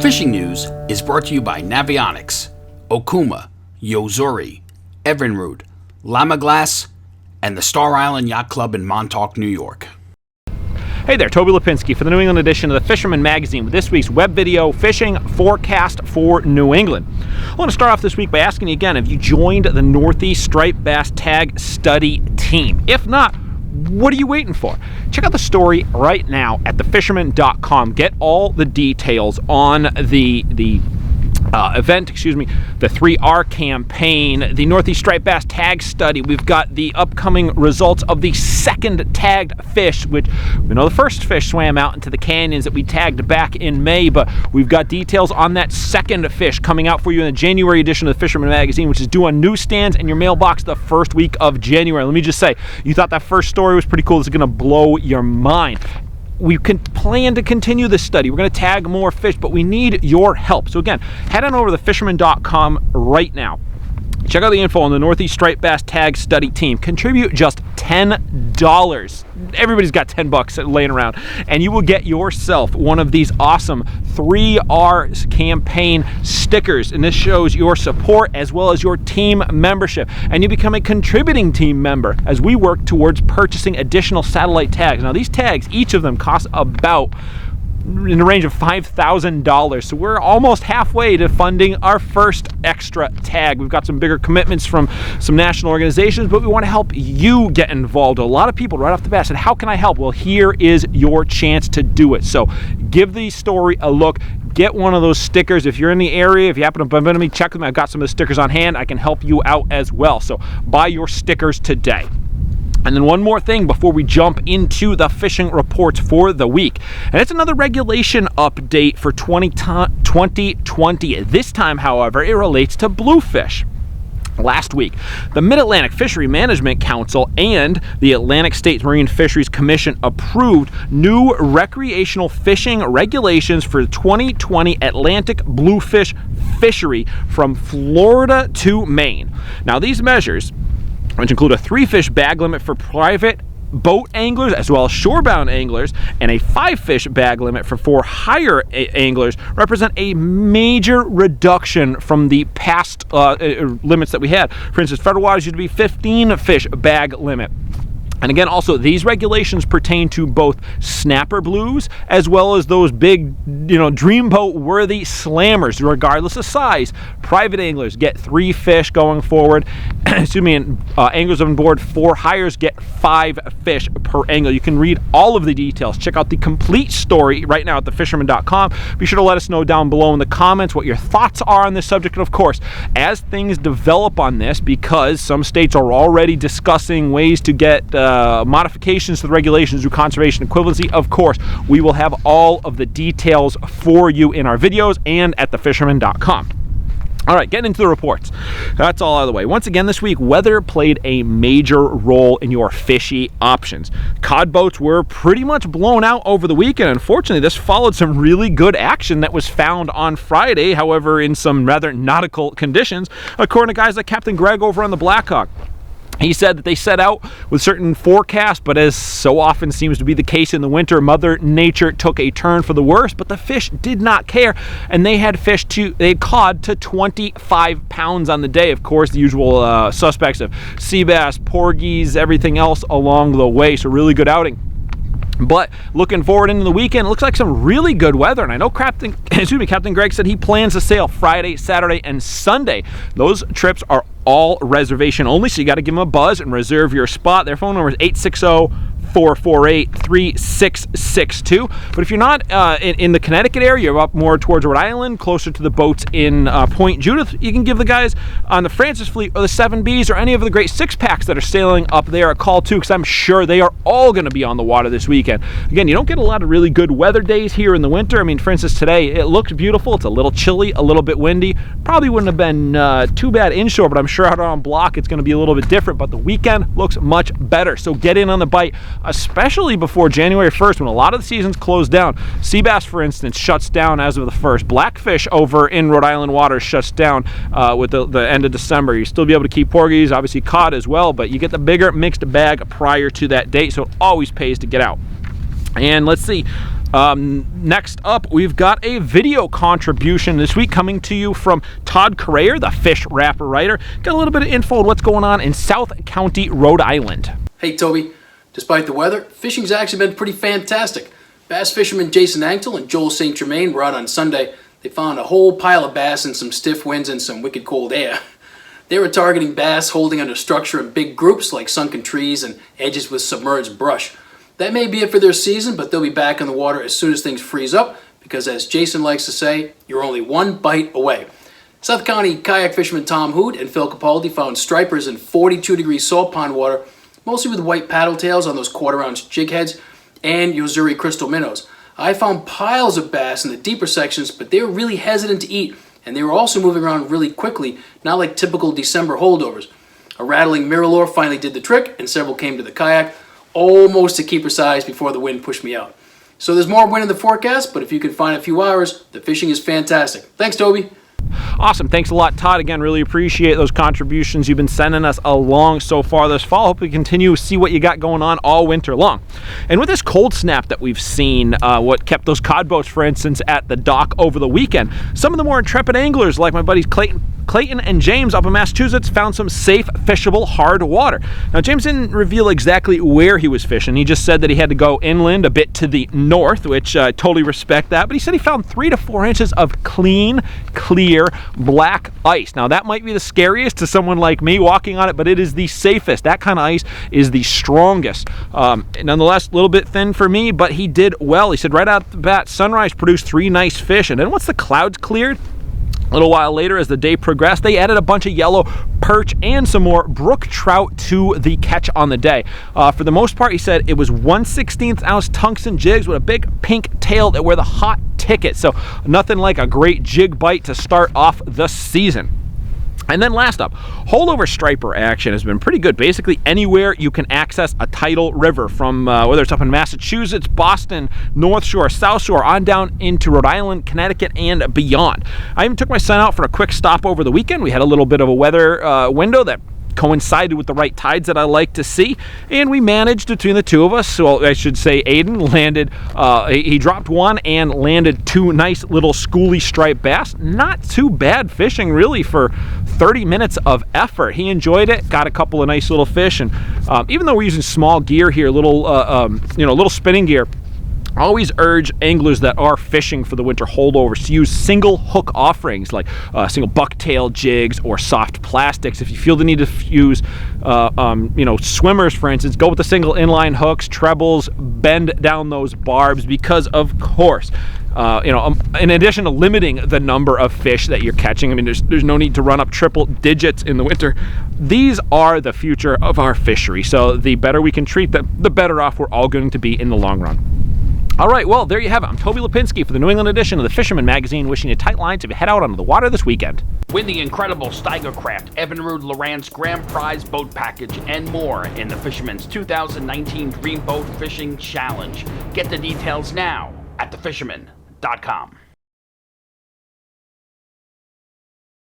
fishing news is brought to you by Navionics, Okuma, Yozuri, Evinrude, Llama Glass, and the Star Island Yacht Club in Montauk, New York. Hey there, Toby Lapinski for the New England edition of the Fisherman magazine with this week's web video fishing forecast for New England. I want to start off this week by asking you again, have you joined the Northeast Striped Bass Tag Study team? If not, what are you waiting for? Check out the story right now at thefisherman.com. Get all the details on the event, the 3R campaign, the Northeast Striped Bass Tag Study. We've got the upcoming results of the second tagged fish, which we know the first fish swam out into the canyons that we tagged back in May, but we've got details on that second fish coming out for you in the January edition of the Fisherman magazine, which is due on newsstands and your mailbox the first week of January. Let me just say, you thought that first story was pretty cool. This is going to blow your mind. We can plan to continue this study. We're going to tag more fish, but we need your help. So again, head on over to thefisherman.com right now. Check out the info on the Northeast Striped Bass Tag Study team. Contribute just $10. Everybody's got $10 laying around, and you will get yourself one of these awesome 3R campaign stickers. And this shows your support as well as your team membership. And you become a contributing team member as we work towards purchasing additional satellite tags. Now, these tags, each of them cost about in the range of $5,000. So we're almost halfway to funding our first extra tag. We've got some bigger commitments from some national organizations, but we want to help you get involved. A lot of people right off the bat said, how can I help? Well, here is your chance to do it. So give the story a look. Get one of those stickers. If you're in the area, if you happen to bump into me, check them. I've got some of the stickers on hand. I can help you out as well. So buy your stickers today. And then one more thing before we jump into the fishing reports for the week. And it's another regulation update for 2020. This time, however, it relates to bluefish. Last week, the Mid-Atlantic Fishery Management Council and the Atlantic States Marine Fisheries Commission approved new recreational fishing regulations for the 2020 Atlantic bluefish fishery from Florida to Maine. Now, these measures, which include a 3-fish bag limit for private boat anglers as well as shorebound anglers and a 5-fish bag limit for 4 higher anglers, represent a major reduction from the past limits that we had. For instance, federal waters used to be 15-fish bag limit. And again, also, these regulations pertain to both snapper blues as well as those big, dreamboat-worthy slammers, regardless of size. Private anglers get 3 fish going forward. And anglers on board 4 hires get 5 fish per angler. You can read all of the details. Check out the complete story right now at thefisherman.com. Be sure to let us know down below in the comments what your thoughts are on this subject. And of course, as things develop on this, because some states are already discussing ways to get modifications to the regulations through conservation equivalency, of course, we will have all of the details for you in our videos and at thefisherman.com. All right, getting into the reports. That's all out of the way. Once again this week, weather played a major role in your fishy options. Cod boats were pretty much blown out over the weekend. Unfortunately, this followed some really good action that was found on Friday, however, in some rather nautical conditions, according to guys like Captain Greg over on the Blackhawk. He said that they set out with certain forecasts, but as so often seems to be the case in the winter, Mother Nature took a turn for the worse, but the fish did not care, and they had cod to 25 pounds on the day. Of course, the usual suspects of sea bass, porgies, everything else along the way, so really good outing. But looking forward into the weekend, it looks like some really good weather. And I know Captain Greg said he plans to sail Friday, Saturday, and Sunday. Those trips are all reservation only, so you got to give them a buzz and reserve your spot. Their phone number is 860-448-3662. But if you're not in the Connecticut area, you're up more towards Rhode Island, closer to the boats in Point Judith, you can give the guys on the Francis Fleet or the 7Bs or any of the great 6-packs that are sailing up there a call too, because I'm sure they are all going to be on the water this weekend. Again, you don't get a lot of really good weather days here in the winter. I mean, for instance, today it looked beautiful. It's a little chilly, a little bit windy. Probably wouldn't have been too bad inshore, but I'm sure out on block it's going to be a little bit different. But the weekend looks much better. So get in on the bite, especially before January 1st when a lot of the seasons close down. Sea bass, for instance, shuts down as of the 1st. Blackfish over in Rhode Island waters shuts down with the end of December. You still be able to keep porgies, obviously cod as well, but you get the bigger mixed bag prior to that date, so it always pays to get out. And let's see, Next up, we've got a video contribution this week coming to you from Todd Corayer, the fish rapper writer. Got a little bit of info on what's going on in South County, Rhode Island. Hey Toby, despite the weather, fishing's actually been pretty fantastic. Bass fishermen Jason Anctil and Joel St. Germain were out on Sunday. They found a whole pile of bass in some stiff winds and some wicked cold air. They were targeting bass holding under structure in big groups like sunken trees and edges with submerged brush. That may be it for their season, but they'll be back in the water as soon as things freeze up because, as Jason likes to say, you're only one bite away. South County kayak fishermen Tom Hood and Phil Capaldi found stripers in 42-degree salt pond water, mostly with white paddle tails on those quarter-ounce jig heads and Yozuri crystal minnows. I found piles of bass in the deeper sections, but they were really hesitant to eat, and they were also moving around really quickly, not like typical December holdovers. A rattling mirror lure finally did the trick, and several came to the kayak, almost to keeper size before the wind pushed me out. So there's more wind in the forecast, but if you can find a few hours, the fishing is fantastic. Thanks, Toby. Awesome. Thanks a lot, Todd. Again, really appreciate those contributions you've been sending us along so far this fall. Hope we continue to see what you got going on all winter long. And with this cold snap that we've seen, what kept those cod boats, for instance, at the dock over the weekend, some of the more intrepid anglers, like my buddies Clayton and James up in Massachusetts, found some safe, fishable, hard water. Now, James didn't reveal exactly where he was fishing. He just said that he had to go inland a bit to the north, which I totally respect that. But he said he found 3 to 4 inches of clean, clear, black ice. Now, that might be the scariest to someone like me walking on it, but it is the safest. That kind of ice is the strongest. Nonetheless, a little bit thin for me, but he did well. He said right out the bat, sunrise produced 3 nice fish. And then once the clouds cleared, a little while later, as the day progressed, they added a bunch of yellow perch and some more brook trout to the catch on the day. For the most part, he said it was 1/16 ounce tungsten jigs with a big pink tail that were the hot ticket. So nothing like a great jig bite to start off the season. And then last up, holdover striper action has been pretty good. Basically anywhere you can access a tidal river, from whether it's up in Massachusetts, Boston, North Shore, South Shore, on down into Rhode Island, Connecticut, and beyond. I even took my son out for a quick stop over the weekend. We had a little bit of a weather window that coincided with the right tides that I like to see, and we managed between the two of us, well, I should say Aiden landed, he dropped one and landed 2 nice little schoolie striped bass. Not too bad fishing really for 30 minutes of effort. He enjoyed it, got a couple of nice little fish, and even though we're using small gear here, little spinning gear, I always urge anglers that are fishing for the winter holdovers to use single hook offerings like single bucktail jigs or soft plastics. If you feel the need to use, swimmers, for instance, go with the single inline hooks, trebles, bend down those barbs because, of course, in addition to limiting the number of fish that you're catching, I mean, there's no need to run up triple digits in the winter. These are the future of our fishery. So the better we can treat them, the better off we're all going to be in the long run. All right, well, there you have it. I'm Toby Lapinski for the New England edition of the Fisherman magazine, wishing you tight lines if you head out onto the water this weekend. Win the incredible Steiger Craft Evinrude Lowrance Grand Prize Boat Package and more in the Fisherman's 2019 Dream Boat Fishing Challenge. Get the details now at thefisherman.com.